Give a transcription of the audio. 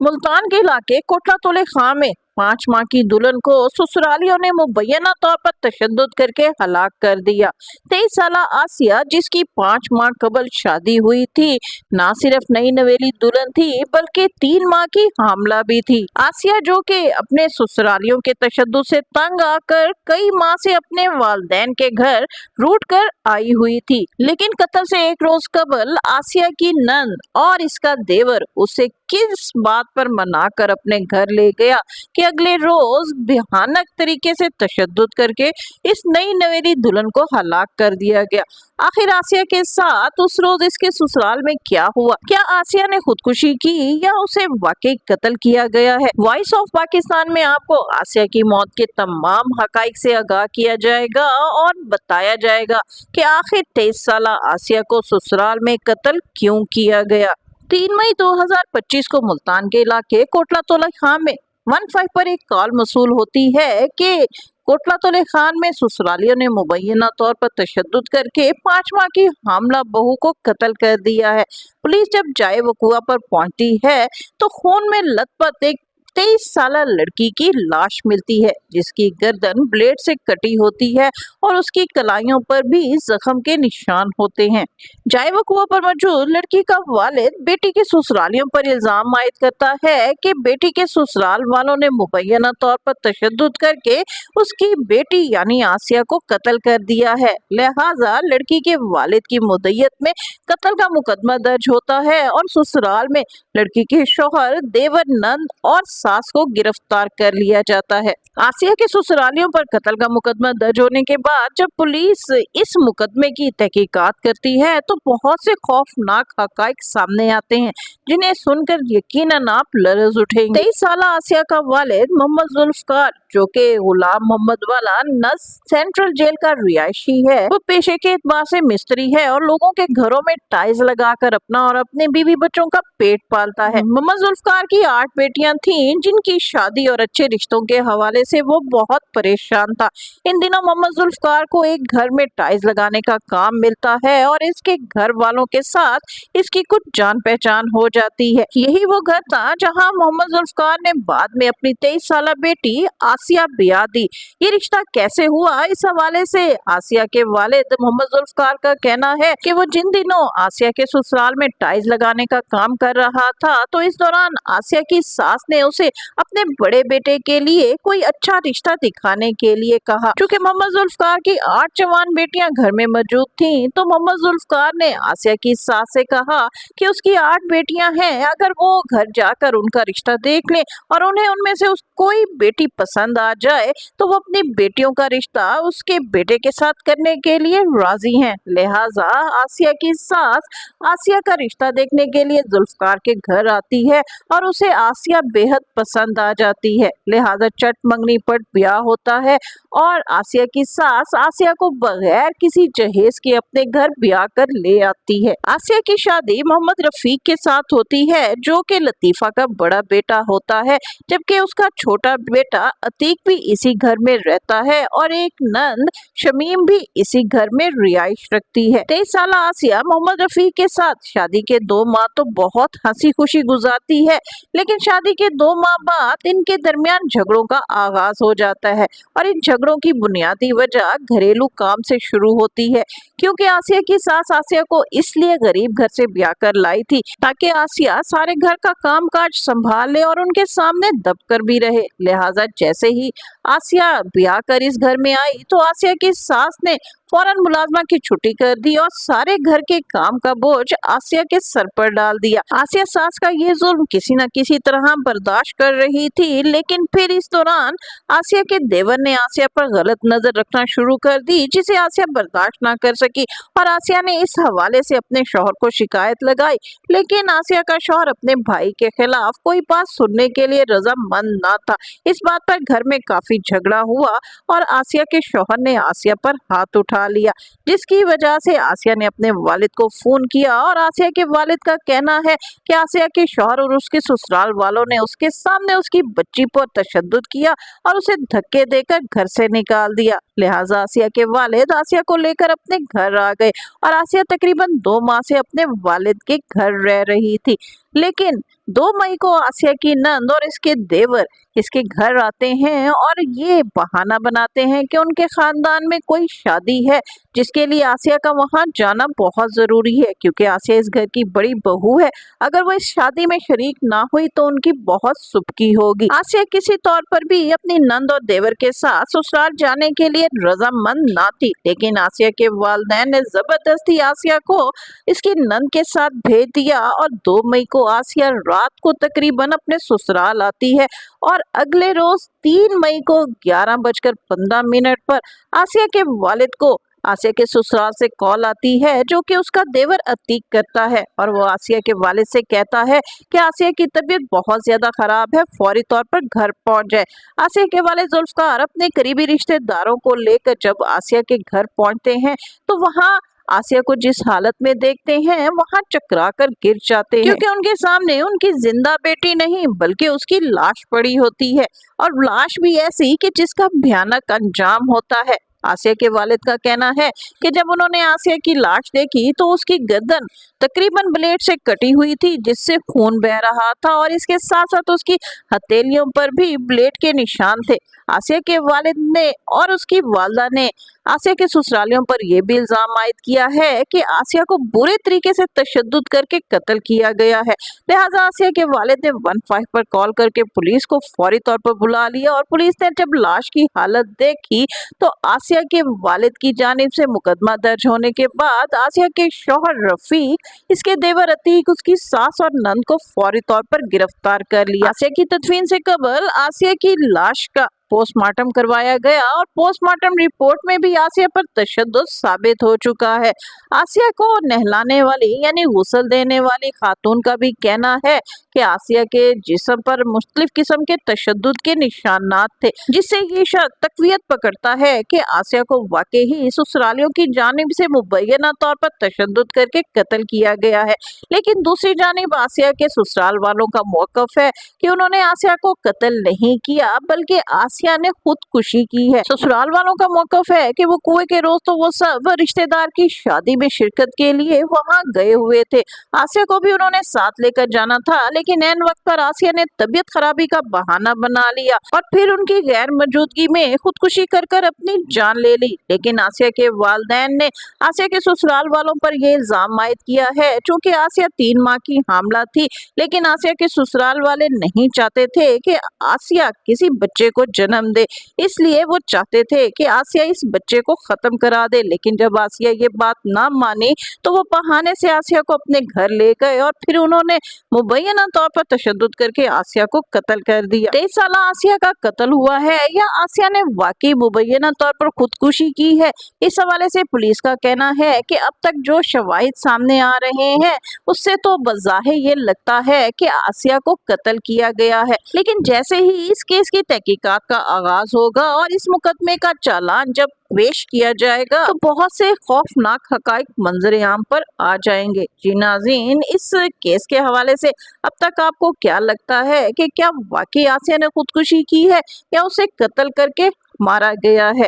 मुल्तान के इलाके कोटला तोले खां में 5 माह की दुल्हन को ससुरालियों ने मुबैना तौर पर तशद्दुद करके हलाक कर दिया। 23 साला आसिया, जिसकी 5 माह कबल शादी हुई थी, ना सिर्फ नई नवेली दुल्हन थी बल्कि 3 माह की हामला भी थी। आसिया, जो कि अपने ससुरालियों के तशद्दुद से तंग आकर कई माह से अपने वालिदैन के घर रूठ कर आई हुई थी, लेकिन कत्ल से एक रोज कबल आसिया की नंद और इसका देवर उसे किस बात पर मनाकर अपने घर ले गया कि अगले रोज भयानक तरीके से तशद्दुद करके इस नई नवेली दुल्हन को हलाक कर दिया गया। आखिर आसिया के साथ उस रोज इसके ससुराल में क्या हुआ? क्या आसिया ने खुदकुशी की या उसे वाकई कत्ल किया गया है? वॉइस ऑफ पाकिस्तान में आपको आसिया की मौत के तमाम हकाइक से आगाह किया जाएगा और बताया जाएगा कि आखिर 23 साला आसिया को ससुराल में कत्ल क्यों किया गया। 3 मई 2025 को मुल्तान के इलाके कोटला तोला खां में 15 पर एक कॉल मसूल होती है कि कोटला तोले खान में ससुरालियों ने मुबैना तौर पर तशद्दुद करके 5 माह की हामला बहू को कत्ल कर दिया है। पुलिस जब जाए वकुआ पर पहुंचती है तो खून में लथपथ एक 23 साला लड़की की लाश मिलती है, जिसकी गर्दन ब्लेड से कटी होती है और उसकी कलाइयों पर भी जख्म के निशान होते हैं। जाए वकुआ पर मौजूद लड़की का वालिद बेटी के ससुरालियों पर इल्जाम आयद करता है कि बेटी के ससुराल वालों ने मुबैना तौर पर तशद्दुद करके उसकी बेटी यानी आसिया को कत्ल कर दिया है। लिहाजा लड़की के वालिद की मुद्दत में कत्ल का मुकदमा दर्ज होता है और ससुराल में लड़की के शौहर, देवर, नंद और सास को गिरफ्तार कर लिया जाता है। आसिया के ससुरालियों पर कत्ल का मुकदमा दर्ज होने के बाद जब पुलिस इस मुकदमे की तहकीकात करती है तो बहुत से खौफनाक हकाइक सामने आते हैं, जिन्हें सुनकर यकीनन आप लर्ज उठेंगे। 23 साला आसिया का वालिद मोहम्मद जुल्फकार, जो कि गुलाम मोहम्मद वाला नस सेंट्रल जेल का रिहायशी है, वो पेशे के एतबार से मिस्त्री है और लोगों के घरों में टाइल्स लगाकर अपना और अपने बीवी बच्चों का पेट पालता है। मोहम्मद जुल्फकार की 8 बेटियां थीं, जिनकी शादी और अच्छे रिश्तों के हवाले से वो बहुत परेशान था। इन दिनों मोहम्मद जुल्फकार को एक घर में टाइल्स लगाने का काम मिलता है और इसके घर वालों के साथ इसकी कुछ जान पहचान हो जाती है। यही वो घर था जहां मोहम्मद जुल्फकार ने बाद में अपनी 23 साला बेटी आसिया ब्याह दी। ये रिश्ता कैसे हुआ, इस हवाले से आसिया के वालिद मोहम्मद जुल्फकार का कहना है कि वो जिन दिनों आसिया के ससुराल में टाइल्स लगाने का काम कर रहा था तो इस दौरान आसिया की सास ने उसे अपने बड़े बेटे के लिए कोई अच्छा रिश्ता दिखाने के लिए कहा। क्योंकि मोहम्मद जुल्फकार की 8 जवान बेटियां घर में मौजूद थीं, तो मोहम्मद जुल्फकार ने आसिया की सास से कहा कि उसकी 8 बेटियां हैं, अगर वो घर जाकर उनका रिश्ता देख लें और उन्हें उनमें से कोई बेटी पसंद आ जाए तो वो अपनी बेटियों का रिश्ता उसके बेटे के साथ करने के लिए राजी हैं। लिहाजा आसिया की सास आसिया का रिश्ता देखने के लिए जुल्फकार के घर आती है और उसे आसिया बेहद पसंद आ जाती है। लिहाजा चट मंगनी पट ब्याह होता है और आसिया की सास आसिया को बगैर किसी जहेज के अपने घर ब्याह कर ले आती है। आसिया की शादी मोहम्मद रफीक के साथ होती है, जो कि लतीफा का बड़ा बेटा होता है, जबकि उसका छोटा बेटा अतीक भी इसी घर में रहता है और एक नंद शमीम भी इसी घर में रिहाइश रखती है। 23 साला आसिया मोहम्मद रफीक के साथ शादी के 2 माह तो बहुत हंसी खुशी गुजारती है, लेकिन शादी के 2 माह बाद इनके दरमियान झगड़ों का आगाज हो जाता है और इन झगड़ों की बुनियादी वजह घरेलू काम से शुरू होती है। क्योंकि आसिया की सास आसिया को इसलिए गरीब घर से ब्याह कर लाई थी ताकि आसिया सारे घर का काम काज संभाल ले और उनके सामने दबकर भी रहे। लिहाजा जैसे ही आसिया ब्याह कर इस घर में आई तो आसिया की सास ने फौरन मुलाजमा की छुट्टी कर दी और सारे घर के काम का बोझ आसिया के सर पर डाल दिया। आसिया सास का ये जुल्म किसी न किसी तरह बर्दाश्त कर रही थी, लेकिन फिर इस दौरान आसिया के देवर ने आसिया पर गलत नजर रखना शुरू कर दी, जिसे आसिया बर्दाश्त ना कर सकी और आसिया ने इस हवाले से अपने शौहर को शिकायत लगाई। लेकिन आसिया का शौहर अपने भाई के खिलाफ कोई बात सुनने के लिए रजामंद ना था। इस बात पर घर में काफी झगड़ा हुआ और आसिया के शौहर ने आसिया पर हाथ उठा लिया, जिसकी वजह से आसिया ने अपने वालिद को फोन किया और आसिया के वालिद का कहना है कि आसिया के शौहर और उसके ससुराल वालों ने उसके सामने उसकी बच्ची पर तशद्दुद किया और उसे धक्के देकर घर से निकाल दिया। लिहाजा आसिया के वालिद आसिया को लेकर अपने घर आ गए और आसिया तकरीबन 2 माह से अपने वालिद के घर रह रही थी। लेकिन 2 मई को आसिया की नंद और इसके देवर इसके घर आते हैं और ये बहाना बनाते हैं कि उनके खानदान में कोई शादी है, जिसके लिए आसिया का वहां जाना बहुत जरूरी है, क्योंकि आसिया इस घर की बड़ी बहू है। अगर वो इस शादी में शरीक ना हुई तो उनकी बहुत सुबकी होगी। आसिया किसी तौर पर भी अपनी नंद और देवर के साथ ससुराल जाने के लिए रजामंद ना थी, लेकिन आसिया के वालिदैन ने जबरदस्ती आसिया को इसकी नंद के साथ भेज दिया और 2 मई को आसिया रात को तकरीबन अपने ससुराल आती है और अगले रोज 3 मई को 11:15 पर आसिया के वालिद को आसिया के ससुराल से कॉल आती है, जो कि उसका देवर अतीक करता है और वो आसिया के वालिद से कहता है कि आसिया की तबीयत बहुत ज्यादा खराब है, फौरी तौर पर घर पहुंच जाए। आसिया के वालिद जुल्फकार अपने करीबी रिश्तेदारों को लेकर जब आसिया के घर पहुंचते हैं तो वहां आसिया को जिस हालत में देखते हैं वहां चकरा कर गिर जाते हैं, क्योंकि उनके सामने उनकी जिंदा बेटी नहीं बल्कि उसकी लाश पड़ी होती है, और लाश भी ऐसी कि जिसका भयानक अंजाम होता है। आसिया के वालिद का कहना है कि जब उन्होंने आसिया की लाश देखी तो उसकी गर्दन तकरीबन ब्लेड से कटी हुई थी, जिससे खून बह रहा था और इसके साथ साथ उसकी हथेलियों पर भी ब्लेड के निशान थे। आसिया के वालिद ने और उसकी वालदा ने आसिया के ससुरालियों पर यह भी इल्जाम आयद किया है कि आसिया को बुरे तरीके से तशद्दुद करके कत्ल किया गया है। लिहाजा आसिया के वालिद ने 15 पर कॉल करके पुलिस को फौरी तौर पर बुला लिया और पुलिस ने जब लाश की हालत देखी तो आसिया के वालिद की जानिब से मुकदमा दर्ज होने के बाद आसिया के शौहर रफीक, इसके देवर अतीक, उसकी सास और नंद को फौरी तौर पर गिरफ्तार कर लिया। आसिया की तदफीन से कबल आसिया की लाश का पोस्टमार्टम करवाया गया और पोस्टमार्टम रिपोर्ट में भी आसिया पर तशद्दुद साबित हो चुका है। आसिया को नहलाने वाली यानी गुस्ल देने वाली खातून का भी कहना है कि आसिया के जिस्म पर मुख्तलिफ किस्म के तशद्दुद के निशानात थे, जिससे ये शक तकवीत पकड़ता है कि आसिया को वाकई ही ससुरालियों की जानिब से मुबैना तौर पर तशद्दुद करके कत्ल किया गया है। लेकिन दूसरी जानिब आसिया के ससुराल वालों का मौकफ है कि उन्होंने आसिया को कत्ल नहीं किया बल्कि आसिया ने खुदकुशी की है। ससुराल वालों का मौकफ है कि वो कुएं के रोज तो वो सब रिश्तेदार की शादी में शिरकत के लिए वहां गए हुए थे। आसिया को भी उन्होंने साथ लेकर जाना था, लेकिन ऐन वक्त पर आसिया ने तबीयत खराबी का बहाना बना लिया और फिर उनकी गैर मौजूदगी में खुदकुशी कर अपनी जान ले ली। लेकिन आसिया के वालिदैन ने आसिया के ससुराल वालों पर यह इल्जाम आयद किया है, चूँकि आसिया 3 माह की हामला थी, लेकिन आसिया के ससुराल वाले नहीं चाहते थे कि आसिया किसी बच्चे को जन्म दे, इसलिए वो चाहते थे कि आसिया इस बच्चे को खत्म करा दे। लेकिन जब आसिया ये बात ना मानी तो वो बहाने से आसिया को अपने घर ले गए और फिर उन्होंने मुबैना तौर पर तशद्दुद करके आसिया को कत्ल कर दिया। 23 साल आसिया का कत्ल हुआ है या आसिया ने वाकई मुबैना तौर पर खुदकुशी की है, इस हवाले से पुलिस का कहना है कि अब तक जो शवाहिद सामने आ रहे हैं उससे तो बज़ाहिर ये लगता है कि आसिया को कत्ल किया गया है, लेकिन जैसे ही इस केस की तहकीकात का आगाज होगा और इस मुकदमे का चालान जब पेश किया जाएगा तो बहुत से खौफनाक हकाइक मंजर आम पर आ जाएंगे। जी नाज़रीन, इस केस के हवाले से अब तक आपको क्या लगता है कि क्या वाकई आसिया ने खुदकुशी की है या उसे कत्ल करके मारा गया है?